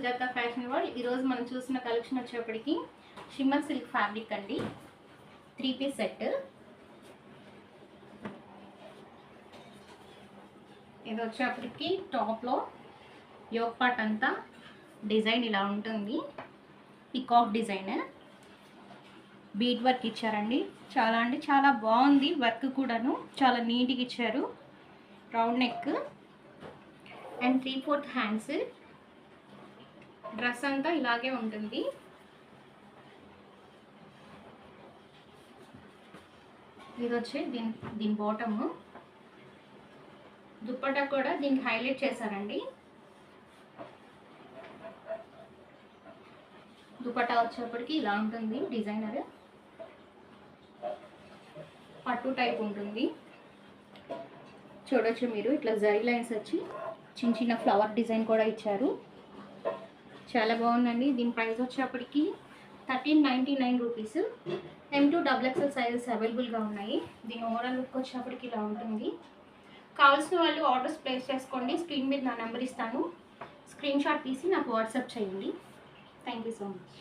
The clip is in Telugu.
Sujatha fashion world. ఈరోజు మనం చూసిన కలెక్షన్ వచ్చేప్పటికి షిమ్మర్ సిల్క్ ఫ్యాబ్రిక్ అండి. 3 పీస్ సెట్. ఇది వచ్చేప్పటికి టాప్లో యోక్ పార్ట్ అంతా డిజైన్ ఇలా ఉంటుంది. పికాక్ డిజైన్, బీడ్ వర్క్ ఇచ్చారండి. చాలా అంటే చాలా బాగుంది. వర్క్ కూడాను చాలా నీట్గా ఇచ్చారు. Round neck and 3/4 hands. Dress అంతా ఇలాగే ఉంటుంది. ఇది వచ్చి దీని బాటము. దుప్పట్టా కూడా దీనికి హైలైట్ చేశారండి. దుపట్టా వచ్చేప్పటికి ఇలా ఉంటుంది. డిజైనర్ పట్టు టైప్ ఉంటుంది. చూడొచ్చు మీరు, ఇట్లా జరీ లైన్స్ వచ్చి చిన్న చిన్న ఫ్లవర్ డిజైన్ కూడా ఇచ్చారు. చాలా బాగుందండి. దీని ప్రైస్ వచ్చేప్పటికి 1399 రూపీస్. M2 XXL సైజెస్ అవైలబుల్గా ఉన్నాయి. దీని ఓవరాల్ లుక్ వచ్చేప్పటికి ఇలా ఉంటుంది. కావాల్సిన వాళ్ళు ఆర్డర్స్ ప్లేస్ చేసుకోండి. స్క్రీన్ మీద నా నెంబర్ ఇస్తాను. స్క్రీన్ షాట్ తీసి నాకు వాట్సాప్ చేయండి. Thank you so much.